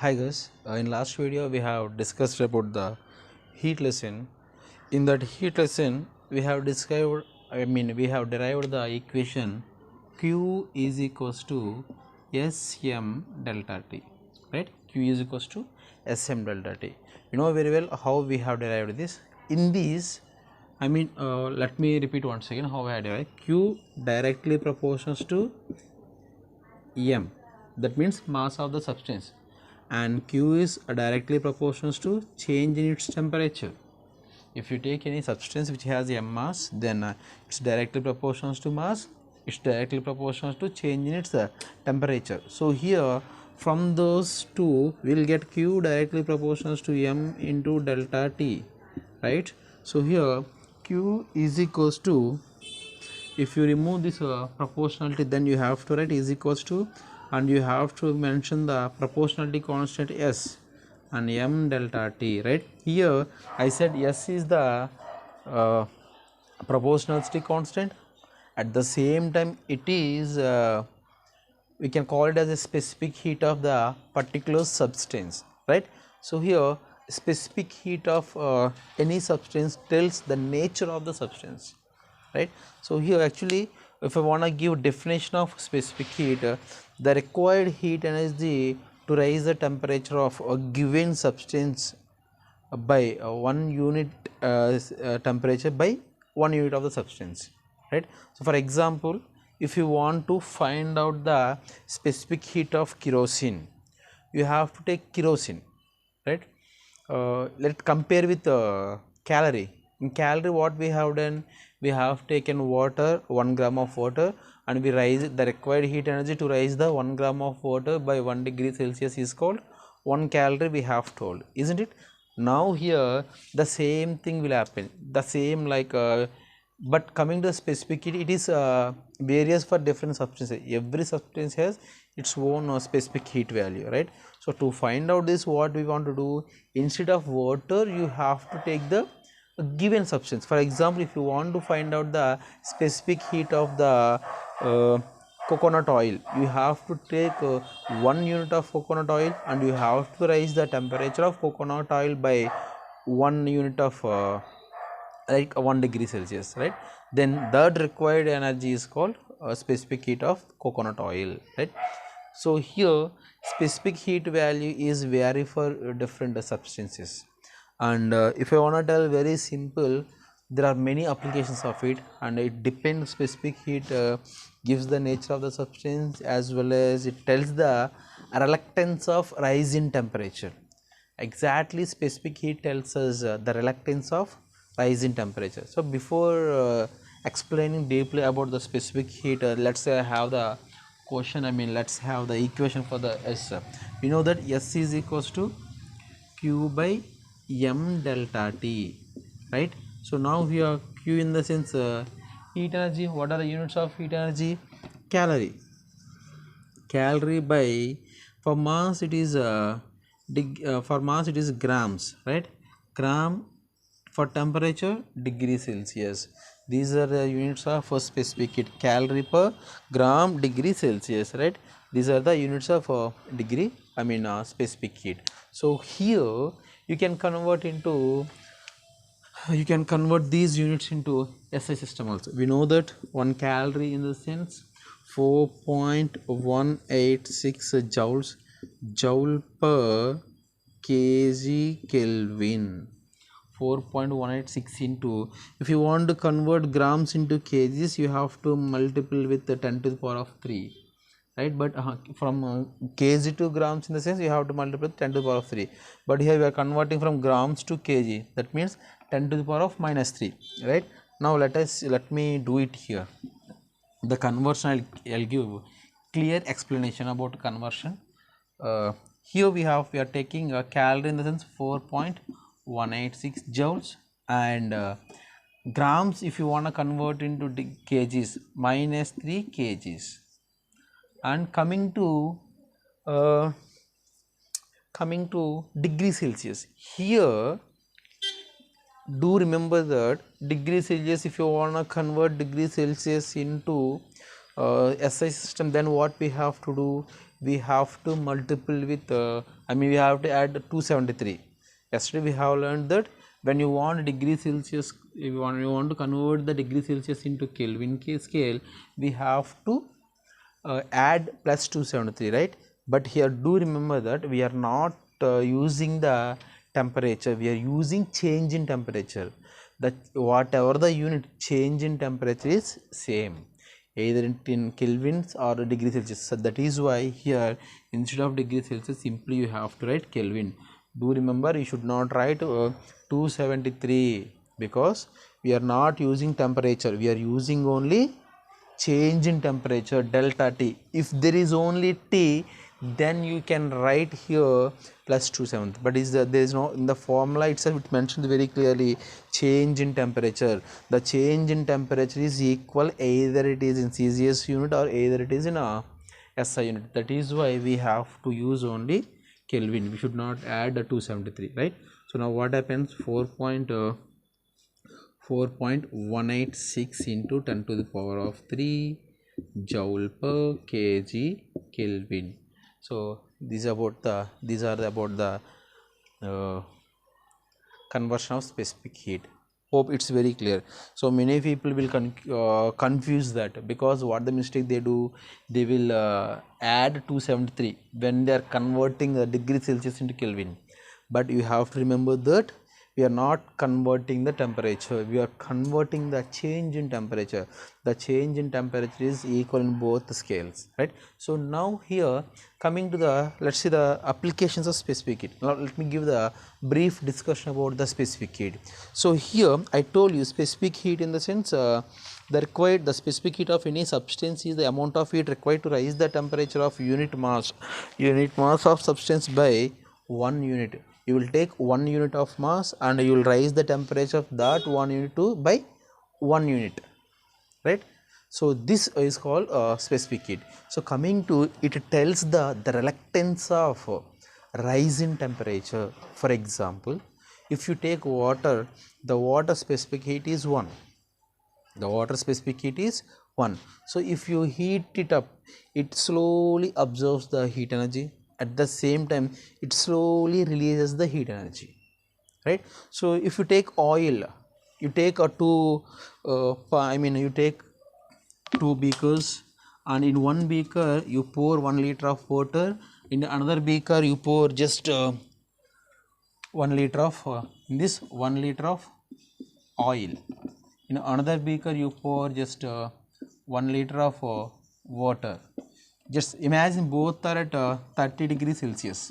Hi guys, in last video we have discussed about the heat lesson. In that heat lesson we have described, we have derived the equation Q is equals to Sm delta T, right? Q is equals to Sm delta T. You know very well how we have derived this. In this, let me repeat once again how I derived. Q directly proportions to m, that means mass of the substance, and q is directly proportional to change in its temperature. If you take any substance which has m mass, then it's directly proportional to mass, it's directly proportional to change in its temperature. So here from those two we will get q directly proportional to m into delta T, right? So here q is equals to, if you remove this proportionality, then you have to write is equals to, and you have to mention the proportionality constant S and m delta T, right? Here I said S is the uh, proportionality constant. At the same time it is we can call it as a specific heat of the particular substance, right? So here specific heat of any substance tells the nature of the substance, right? So here actually if I want to give definition of specific heat, the required heat energy to raise the temperature of a given substance by 1 unit temperature by 1 unit of the substance, right? So for example, if you want to find out the specific heat of kerosene, you have to take kerosene, right? Let's compare with calorie. In calorie, what we have done, we have taken water, 1 gram of water, and we raise the required heat energy to raise the 1 gram of water by 1 degree Celsius is called 1 calorie, we have told, isn't it? Now here the same thing will happen, the same but coming to the specific heat, it is various for different substances. Every substance has its own specific heat value, right? So to find out this, what we want to do, instead of water you have to take the given substance. For example, if you want to find out the specific heat of the coconut oil, you have to take 1 unit of coconut oil and you have to raise the temperature of coconut oil by 1 unit of 1 degree Celsius, right? Then that required energy is called specific heat of coconut oil, right? So here specific heat value is vary for different substances, and if I want to tell very simple, there are many applications of it, and it depends. Specific heat gives the nature of the substance, as well as it tells the reluctance of rise in temperature. Exactly, specific heat tells us the reluctance of rise in temperature. So before explaining deeply about the specific heat, let's say I have the question, let's have the equation for the S. We know that S is equals to Q by m delta T, right? So now here Q in the sense heat energy. What are the units of heat energy? Calorie. Calorie by, for mass it is for mass it is grams, right? Gram. For temperature, degree Celsius. These are the units of specific heat. Calorie per gram degree Celsius, right? These are the units of degree, specific heat. So here you can convert these units into SI system also. We know that 1 calorie in the sense 4.186 joules, joule per kg Kelvin. 4.186 into, if you want to convert grams into kgs, you have to multiply with 10 to the power of 3, right? But from kg to grams, in the sense you have to multiply with 10 to the power of 3, but here we are converting from grams to kg, that means 10 to the power of minus 3, right? Now let me do it here. The conversion, I'll give clear explanation about conversion. Here we are taking a calorie in the sense 4.186 joules, and grams, if you want to convert into kgs, minus 3 kgs. And coming to degree Celsius, here do remember that degree Celsius, if you want to convert degree Celsius into SI system, then what we have to do, we have to multiple with we have to add 273. Yesterday we have learned that when you want degree Celsius, if you want to convert the degree Celsius into Kelvin scale, we have to add plus 273, right? But here do remember that we are not using the temperature, we are using change in temperature. That whatever the unit, change in temperature is same, either in kelvins or degree Celsius. So that is why here instead of degree Celsius simply you have to write Kelvin. Do remember, you should not write 273, because we are not using temperature, we are using only change in temperature, delta T. If there is only T, then you can write here plus 270, but there is no, in the formula itself it mentioned very clearly change in temperature. The change in temperature is equal either it is in CGS unit or either it is in a SI unit. That is why we have to use only Kelvin, we should not add the 273, right? So now what happens, 4.186 into 10 to the power of 3 joule per kg Kelvin. So these are about the conversion of specific heat. Hope it's very clear. So many people will confuse that, because what the mistake they do, they will add 273 when they are converting the degree Celsius into Kelvin. But you have to remember that we are not converting the temperature, we are converting the change in temperature. The change in temperature is equal in both the scales, right? So now here coming to the, let's see the applications of specific heat. Now let me give the brief discussion about the specific heat. So here I told you specific heat in the sense the specific heat of any substance is the amount of heat required to raise the temperature of unit mass of substance by 1 unit. You will take 1 unit of mass and you will raise the temperature of that 1 unit to by 1 unit, right? So this is called specific heat. So coming to it, tells the reluctance of rise in temperature. For example, if you take water, the water specific heat is 1. The water specific heat is 1. So if you heat it up, it slowly absorbs the heat energy. At the same time, it slowly releases the heat energy, right? So if you take oil, you take you take 2 beakers, and in one beaker you pour 1 liter of water, in another beaker you pour just 1 liter of in this 1 liter of oil, in another beaker you pour just 1 liter of water. Just imagine both are at 30 degrees Celsius.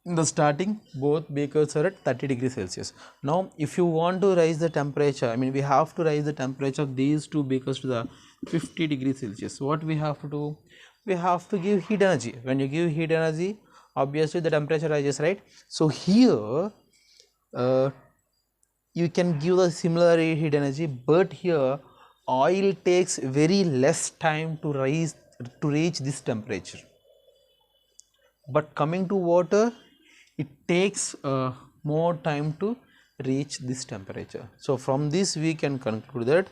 In the starting, both beakers are at 30 degrees Celsius. Now, if you want to raise the temperature, we have to raise the temperature of these 2 beakers to the 50 degrees Celsius. What we have to do? We have to give heat energy. When you give heat energy, obviously the temperature rises, right? So here, you can give the similar heat energy, but here oil takes very less time to reach this temperature, but coming to water, it takes more time to reach this temperature. So from this we can conclude that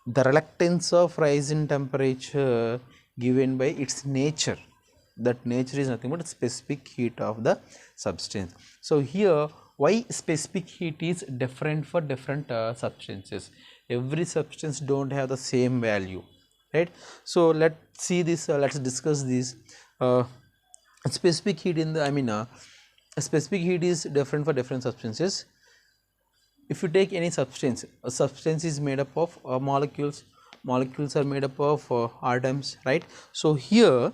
the reluctance of rise in temperature given by its nature, that nature is nothing but specific heat of the substance. So here why specific heat is different for different substances. Every substance don't have the same value, right? So let's see this, let's discuss this. Specific heat in the specific heat is different for different substances. If you take any substance, a substance is made up of molecules are made up of atoms, right? So here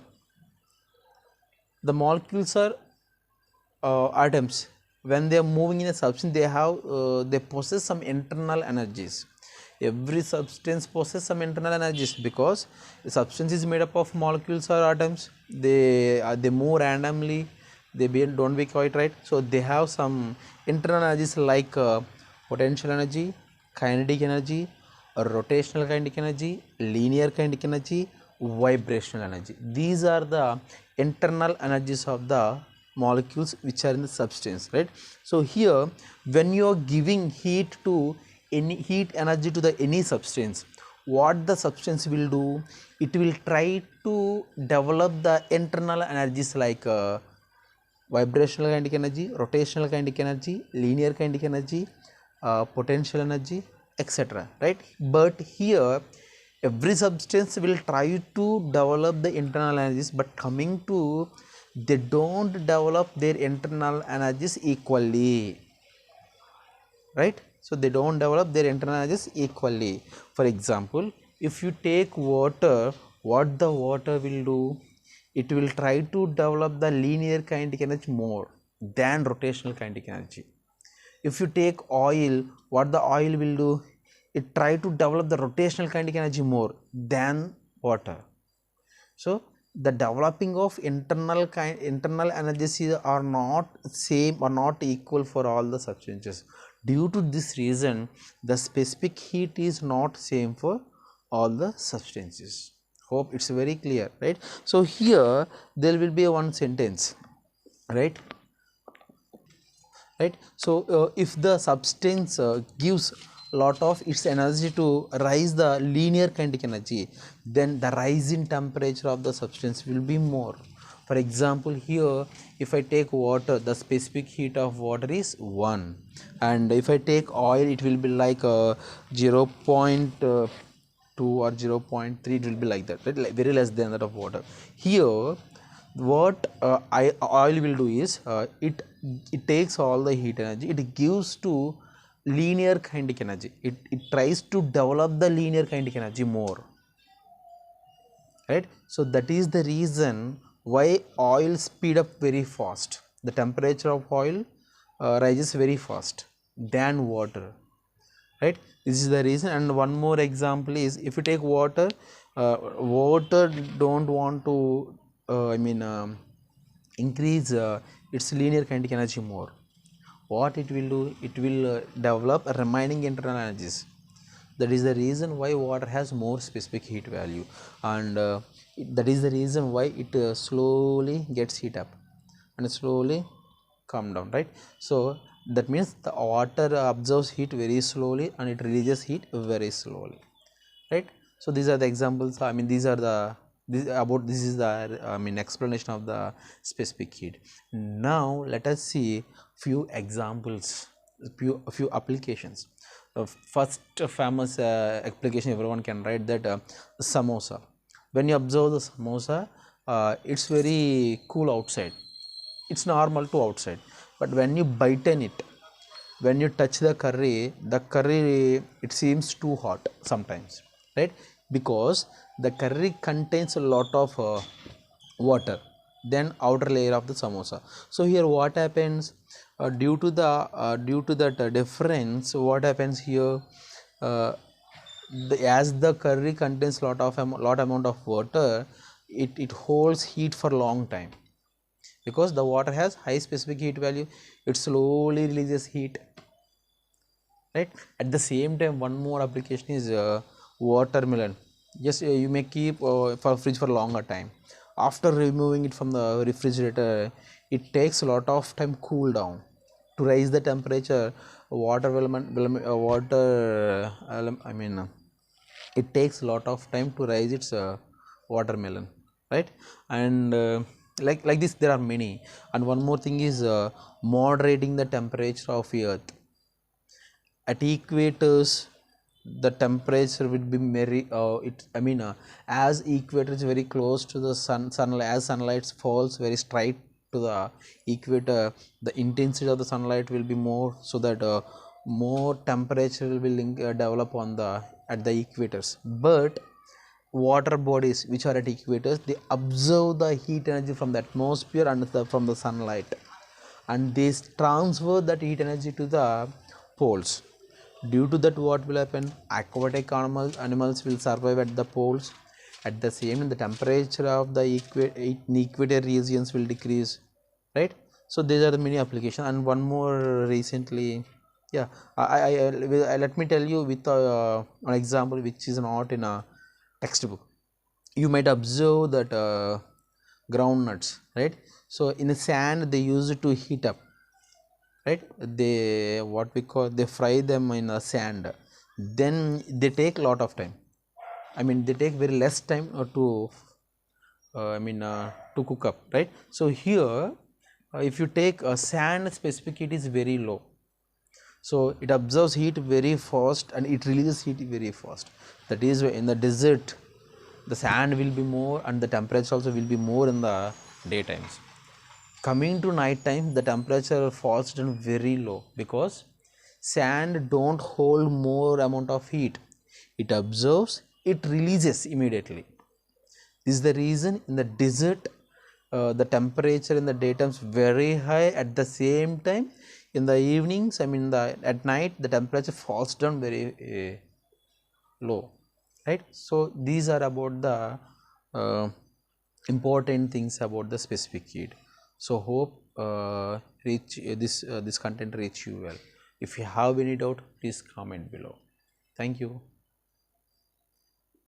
the molecules are atoms. When they are moving in a substance, they possess some internal energies. Every substance possesses some internal energies, because the substance is made up of molecules or atoms. They move randomly, they don't be quite right. So they have some internal energies like potential energy, kinetic energy, rotational kinetic energy, linear kinetic energy, vibrational energy. These are the internal energies of the molecules which are in the substance, right? So here when you are giving heat energy to the any substance, what the substance will do, it will try to develop the internal energies like vibrational kinetic energy, rotational kinetic energy, linear kinetic energy, potential energy, etc. Right? But here every substance will try to develop the internal energies, but coming to they don't develop their internal energies equally, right? So they don't develop their internal energies equally. For example, if you take water, what the water will do, it will try to develop the linear kinetic energy more than rotational kinetic energy. If you take oil, what the oil will do, it try to develop the rotational kinetic energy more than water. So the developing of internal energies are not same or not equal for all the substances. Due to this reason, the specific heat is not same for all the substances. Hope it's very clear, right? So here there will be one sentence, right? Right. So if the substance gives lot of its energy to rise the linear kinetic energy, then the rise in temperature of the substance will be more. For example, here if I take water, the specific heat of water is 1, and if I take oil, it will be like 0.2 or 0.3, it will be like that, right? Like very less than that of water. Here what oil will do is it takes all the heat energy, it gives to linear kinetic energy, it tries to develop the linear kinetic energy more, right? So that is the reason why oil speed up very fast, the temperature of oil rises very fast than water, right? This is the reason. And one more example is, if you take water, water don't want to increase its linear kinetic energy more. What it will do, it will develop remaining internal energies. That is the reason why water has more specific heat value, and that is the reason why it slowly gets heat up and slowly calm down, right? So that means the water absorbs heat very slowly and it releases heat very slowly, right? So these are the examples, these are the this is the explanation of the specific heat. Now let us see few examples, few applications. First famous application everyone can write, that samosa. When you observe the samosa, it's very cool outside, it's normal to outside, but when you bite in it, when you touch the curry it seems too hot sometimes, right? Because the curry contains a lot of water than outer layer of the samosa. So here what happens, due to that difference, what happens here, uh, as the curry contains lot amount of water, it holds heat for long time, because the water has high specific heat value, it slowly releases heat, right? At the same time, one more application is watermelon. Yes, you may keep for fridge for longer time. After removing it from the refrigerator, it takes a lot of time cool down. To raise the temperature, it takes a lot of time to raise its watermelon, right? And like this there are many. And one more thing is moderating the temperature of earth. At equators, the temperature will be very as equator is very close to the sunlight, as sunlight falls very straight to the equator, the intensity of the sunlight will be more, so that more temperature will develop on the at the equators. But water bodies which are at equators, they absorb the heat energy from the atmosphere and from the sunlight, and they transfer that heat energy to the poles. Due to that, what will happen, aquatic animals will survive at the poles. At the same time, the temperature of the equator regions will decrease, right? So these are the many applications. And one more recently, yeah, let me tell you with an example which is not in a textbook. You might observe that groundnuts, right? So in the sand they use it to heat up, right? They, what we call, they fry them in the sand, then they take a lot of time. I mean they take very less time to cook up, right? So here if you take sand, specific heat is very low, so it absorbs heat very fast and it releases heat very fast. That is why in the desert the sand will be more and the temperature also will be more in the daytimes. Coming to night time the temperature falls down very low because sand don't hold more amount of heat, it absorbs, it releases immediately. This is the reason in the desert the temperature in the daytime is very high, at the same time in the evenings, I mean at night the temperature falls down very low, right? So these are about the important things about the specific heat. So hope this content reach you well. If you have any doubt, please comment below. Thank you.